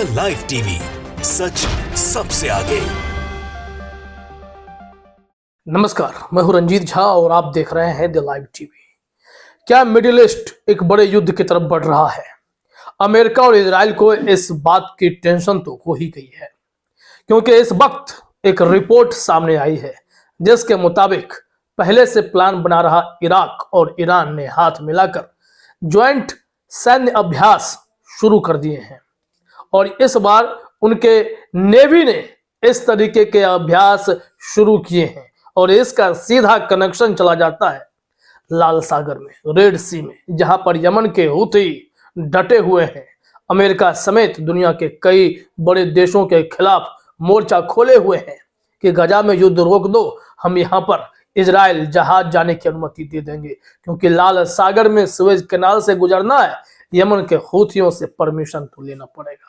The live TV, सच सबसे आगे। नमस्कार, मैं हूं रंजीत झा और आप देख रहे हैं द लाइव टीवी। क्या मिडिल ईस्ट एक बड़े युद्ध की तरफ बढ़ रहा है? अमेरिका और इजराइल को इस बात की टेंशन तो हो ही गई है, क्योंकि इस वक्त एक रिपोर्ट सामने आई है जिसके मुताबिक पहले से प्लान बना रहा इराक और ईरान ने हाथ मिलाकर ज्वाइंट सैन्य अभ्यास शुरू कर दिए हैं। और इस बार उनके नेवी ने इस तरीके के अभ्यास शुरू किए हैं और इसका सीधा कनेक्शन चला जाता है लाल सागर में, रेड सी में, जहां पर यमन के हूथी डटे हुए हैं। अमेरिका समेत दुनिया के कई बड़े देशों के खिलाफ मोर्चा खोले हुए हैं कि गजा में युद्ध रोक दो, हम यहां पर इजराइल जहाज जाने की अनुमति दे देंगे, क्योंकि लाल सागर में सुएज कैनाल से गुजरना है, यमन के हूथियों से परमिशन तो लेना पड़ेगा।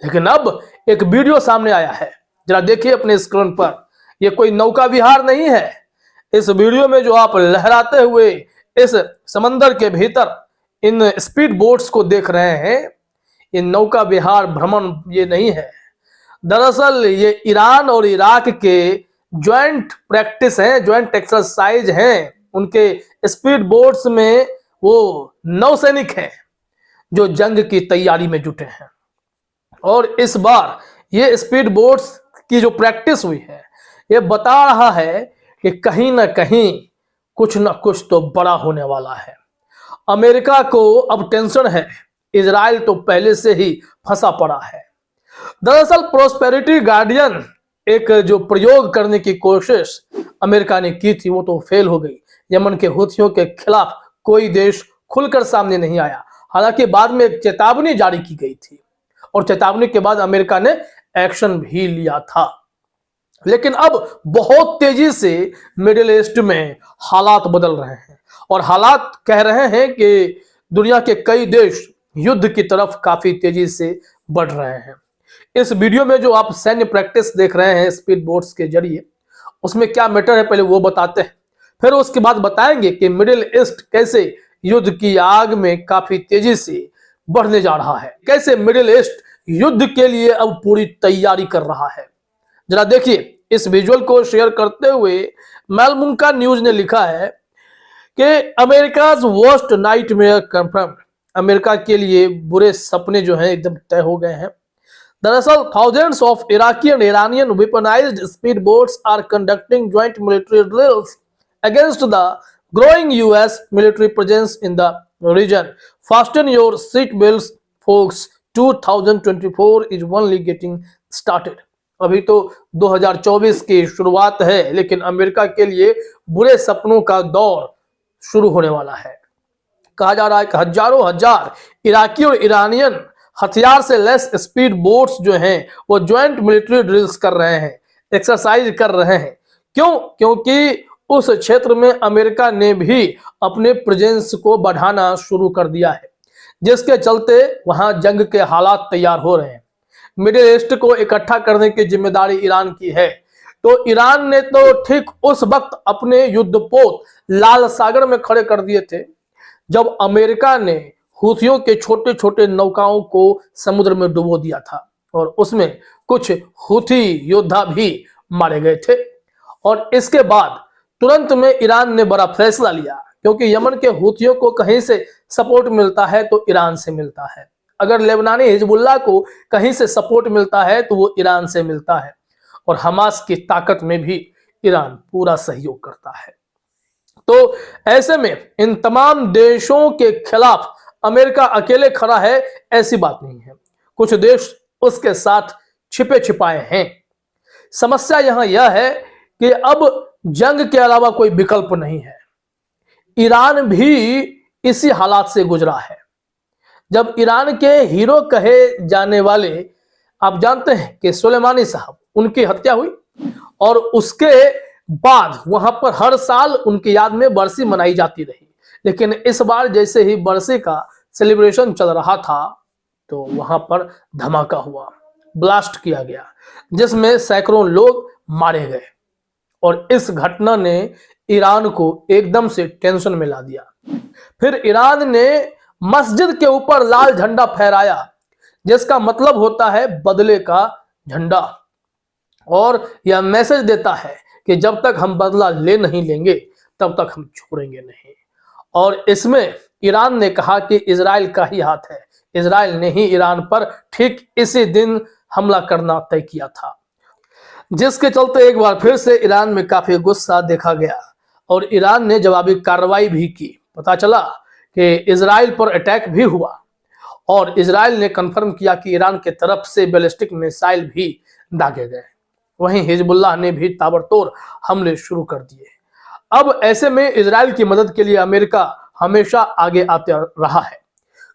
लेकिन अब एक वीडियो सामने आया है, जरा देखिए अपने स्क्रीन पर। यह कोई नौका विहार नहीं है। इस वीडियो में जो आप लहराते हुए इस समंदर के भीतर इन स्पीड बोट्स को देख रहे हैं, ये नौका विहार भ्रमण ये नहीं है। दरअसल ये ईरान और इराक के ज्वाइंट प्रैक्टिस है, ज्वाइंट एक्सरसाइज हैं। उनके स्पीड बोट्स में वो नौसैनिक हैं जो जंग की तैयारी में जुटे हैं। और इस बार ये स्पीड बोट्स की जो प्रैक्टिस हुई है, ये बता रहा है कि कहीं ना कहीं कुछ ना कुछ तो बड़ा होने वाला है। अमेरिका को अब टेंशन है, इजराइल तो पहले से ही फंसा पड़ा है। दरअसल प्रोस्पेरिटी गार्डियन एक जो प्रयोग करने की कोशिश अमेरिका ने की थी, वो तो फेल हो गई। यमन के हूथियों के खिलाफ कोई देश खुलकर सामने नहीं आया। हालांकि बाद में एक चेतावनी जारी की गई थी और चेतावनी के बाद अमेरिका ने एक्शन भी लिया था। लेकिन अब बहुत तेजी से मिडिल ईस्ट में हालात बदल रहे हैं और हालात कह रहे हैं कि दुनिया के कई देश युद्ध की तरफ काफी तेजी से बढ़ रहे हैं। इस वीडियो में जो आप सैन्य प्रैक्टिस देख रहे हैं स्पीड बोट्स के जरिए, उसमें क्या मैटर है पहले वो बताते हैं, फिर उसके बाद बताएंगे कि मिडिल ईस्ट कैसे युद्ध की आग में काफी तेजी से बढ़ने जा रहा है, कैसे मिडिल ईस्ट युद्ध के लिए अब पूरी तैयारी कर रहा है। जरा देखिए इस विजुअल को शेयर करते हुए मैलमुंका न्यूज ने लिखा है कि America's worst nightmare confirmed. America के लिए बुरे सपने जो हैं एकदम तय हो गए हैं। दरअसल thousands of Iraqi and Iranian weaponized speedboats are conducting joint military drills against the growing US military presence in the region. Fasten your seatbelts, folks. 2024 is only getting started. अभी तो 2024 की शुरुआत है, लेकिन अमेरिका के लिए बुरे सपनों का दौर शुरू होने वाला है। कहा जा रहा है कि हजारों हजार इराकी और ईरानियन हथियार से लेस स्पीड बोट्स जो हैं वो ज्वाइंट मिलिट्री ड्रिल्स कर रहे हैं, एक्सरसाइज कर रहे हैं। क्यों? क्योंकि उस क्षेत्र में अमेरिका ने भी अपने प्रेजेंस को बढ़ाना शुरू कर दिया है, जिसके चलते वहां जंग के हालात तैयार हो रहे हैं। मिडिल ईस्ट को इकट्ठा करने की जिम्मेदारी ईरान की है। तो ईरान ने तो ठीक उस वक्त अपने युद्धपोत लाल सागर में खड़े कर दिए थे जब अमेरिका ने हूथियों के छोटे छोटे नौकाओं को समुद्र में डुबो दिया था और उसमें कुछ हूथी योद्धा भी मारे गए थे। और इसके बाद तुरंत में ईरान ने बड़ा फैसला लिया, क्योंकि यमन के हूथियों को कहीं से सपोर्ट मिलता है तो ईरान से मिलता है। अगर लेबनानी हिजबुल्लाह को कहीं से सपोर्ट मिलता है तो वो ईरान से मिलता है। और हमास की ताकत में भी ईरान पूरा सहयोग करता है। तो ऐसे में इन तमाम देशों के खिलाफ अमेरिका अकेले खड़ा है ऐसी बात नहीं है, कुछ देश उसके साथ छिपे छिपाए हैं। समस्या यहां यह है कि अब जंग के अलावा कोई विकल्प नहीं है। ईरान भी इसी हालात से गुजरा है। जब ईरान के हीरो कहे जाने वाले, आप जानते हैं कि सुलेमानी साहब, उनकी हत्या हुई और उसके बाद वहां पर हर साल उनकी याद में बरसी मनाई जाती रही। लेकिन इस बार जैसे ही बरसी का सेलिब्रेशन चल रहा था तो वहां पर धमाका हुआ, ब्लास्ट किया गया, जिसमें सैकड़ों लोग मारे गए। और इस घटना ने ईरान को एकदम से टेंशन में ला दिया। फिर ईरान ने मस्जिद के ऊपर लाल झंडा फहराया, जिसका मतलब होता है बदले का झंडा। और यह मैसेज देता है कि जब तक हम बदला ले नहीं लेंगे तब तक हम छोड़ेंगे नहीं। और इसमें ईरान ने कहा कि इजराइल का ही हाथ है, इजराइल ने ही ईरान पर ठीक इसी दिन हमला करना तय किया था, जिसके चलते एक बार फिर से ईरान में काफी गुस्सा देखा गया और ईरान ने जवाबी कार्रवाई भी की। पता चला कि इजराइल पर अटैक भी हुआ और इजराइल ने कंफर्म किया कि ईरान के तरफ से बैलिस्टिक मिसाइल भी दागे गए। वहीं हिजबुल्लाह ने भी ताबड़तोड़ हमले शुरू कर दिए। अब ऐसे में इजराइल की मदद के लिए अमेरिका हमेशा आगे आते रहा है।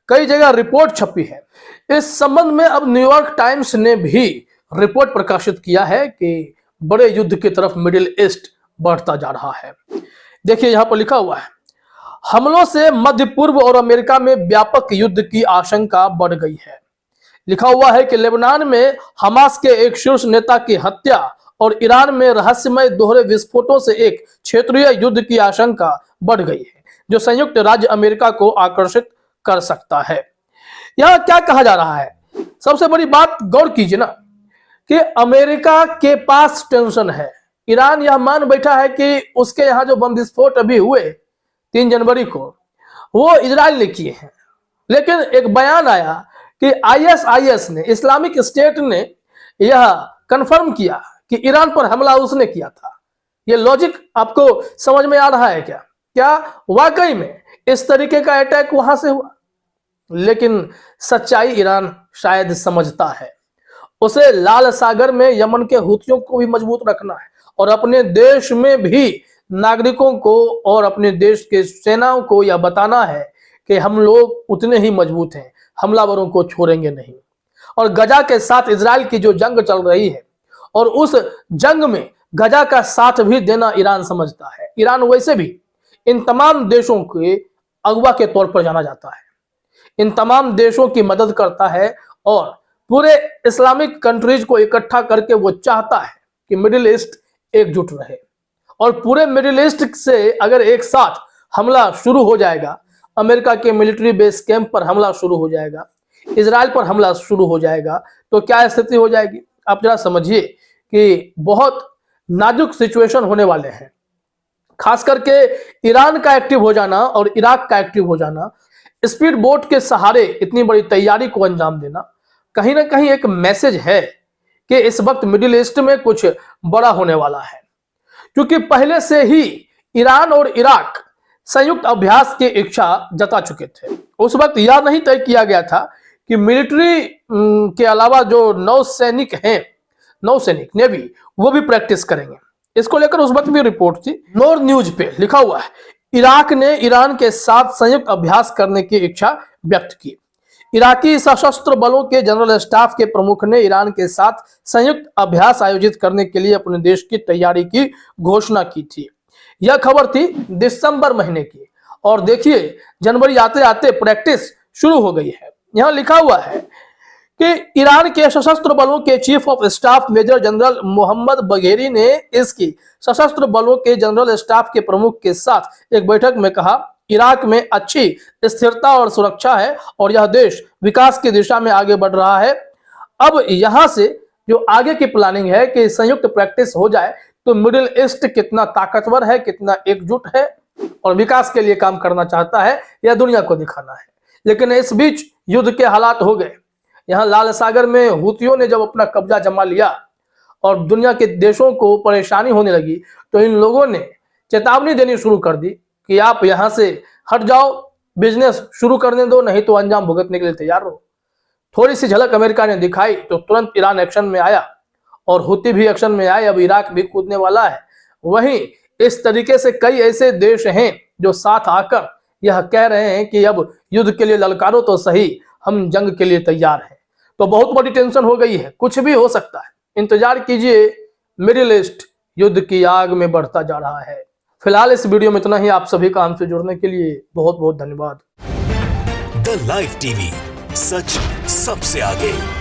कई जगह रिपोर्ट छपी है। इस संबंध में अब न्यूयॉर्क टाइम्स ने भी रिपोर्ट प्रकाशित किया है कि बड़े युद्ध की तरफ मिडिल ईस्ट बढ़ता जा रहा है। देखिए यहां पर लिखा हुआ है, हमलों से मध्य पूर्व और अमेरिका में व्यापक युद्ध की आशंका बढ़ गई है। लिखा हुआ है कि लेबनान में हमास के एक शीर्ष नेता की हत्या और ईरान में रहस्यमय दोहरे विस्फोटों से एक क्षेत्रीय युद्ध की आशंका बढ़ गई है, जो संयुक्त राज्य अमेरिका को आकर्षित कर सकता है। यह क्या कहा जा रहा है? सबसे बड़ी बात गौर कीजिए ना कि अमेरिका के पास टेंशन है। ईरान यह मान बैठा है कि उसके यहां जो बम विस्फोट अभी हुए 3 जनवरी को वो इजराइल ने किए हैं, लेकिन एक बयान आया कि आईएसआईएस ने, इस्लामिक स्टेट ने यह कंफर्म किया कि ईरान पर हमला उसने किया था। यह लॉजिक आपको समझ में आ रहा है क्या? क्या वाकई में इस तरीके का अटैक वहां से हुआ? लेकिन सच्चाई ईरान शायद समझता है। उसे लाल सागर में यमन के हुतियों को भी मजबूत रखना है और अपने देश में भी नागरिकों को और अपने देश के सेनाओं को यह बताना है कि हम लोग उतने ही मजबूत हैं, हमलावरों को छोड़ेंगे नहीं। और गजा के साथ इजराइल की जो जंग चल रही है और उस जंग में गजा का साथ भी देना ईरान समझता है। ईरान वैसे भी इन तमाम देशों के अगवा के तौर पर जाना जाता है, इन तमाम देशों की मदद करता है और पूरे इस्लामिक कंट्रीज को इकट्ठा करके वो चाहता है कि मिडिल ईस्ट एकजुट रहे। और पूरे मिडिल ईस्ट से अगर एक साथ हमला शुरू हो जाएगा, अमेरिका के मिलिट्री बेस कैंप पर हमला शुरू हो जाएगा, इजराइल पर हमला शुरू हो जाएगा, तो क्या स्थिति हो जाएगी? आप जरा समझिए कि बहुत नाजुक सिचुएशन होने वाले हैं। खास करके ईरान का एक्टिव हो जाना और इराक का एक्टिव हो जाना, स्पीड बोट के सहारे इतनी बड़ी तैयारी को अंजाम देना, कहीं ना कहीं एक मैसेज है कि इस वक्त मिडिल ईस्ट में कुछ बड़ा होने वाला है। क्योंकि पहले से ही ईरान और इराक संयुक्त अभ्यास की इच्छा जता चुके थे। उस वक्त यह नहीं तय किया गया था कि मिलिट्री के अलावा जो नौसैनिक हैं, नौसैनिक नेवी, वो भी प्रैक्टिस करेंगे। इसको लेकर उस वक्त भी रिपोर्ट थी। नोर न्यूज पे लिखा हुआ है, इराक ने ईरान के साथ संयुक्त अभ्यास करने की इच्छा व्यक्त की। इराकी सशस्त्र बलों के जनरल स्टाफ के प्रमुख ने ईरान के साथ संयुक्त अभ्यास आयोजित करने के लिए अपने देश की तैयारी की घोषणा की थी। यह खबर थी दिसंबर महीने की और देखिए जनवरी आते आते प्रैक्टिस शुरू हो गई है। यहां लिखा हुआ है कि ईरान के सशस्त्र बलों के chief of staff major general Mohammad Bagheri ने इसकी सशस्त्र बलों के जनरल स्टाफ के प्रमुख के साथ एक बैठक में कहा, इराक में अच्छी स्थिरता और सुरक्षा है और यह देश विकास की दिशा में आगे बढ़ रहा है। अब यहां से जो आगे की प्लानिंग है कि संयुक्त प्रैक्टिस हो जाए तो मिडिल ईस्ट कितना ताकतवर है, कितना एकजुट है और विकास के लिए काम करना चाहता है, यह दुनिया को दिखाना है। लेकिन इस बीच युद्ध के हालात हो गए। यहाँ लाल सागर में हुतियों ने जब अपना कब्जा जमा लिया और दुनिया के देशों को परेशानी होने लगी तो इन लोगों ने चेतावनी देनी शुरू कर दी कि आप यहाँ से हट जाओ, बिजनेस शुरू करने दो, नहीं तो अंजाम भुगतने के लिए तैयार रहो। थोड़ी सी झलक अमेरिका ने दिखाई तो तुरंत ईरान एक्शन में आया और हुती भी एक्शन में आए। अब इराक भी कूदने वाला है। वहीं इस तरीके से कई ऐसे देश हैं जो साथ आकर यह कह रहे हैं कि अब युद्ध के लिए ललकारो तो सही, हम जंग के लिए तैयार हैं। तो बहुत बड़ी टेंशन हो गई है, कुछ भी हो सकता है। इंतजार कीजिए, मिडिल ईस्ट युद्ध की आग में बढ़ता जा रहा है। फिलहाल इस वीडियो में इतना ही। आप सभी का हमसे जुड़ने के लिए बहुत बहुत धन्यवाद। द लाइव टीवी, सच सबसे आगे।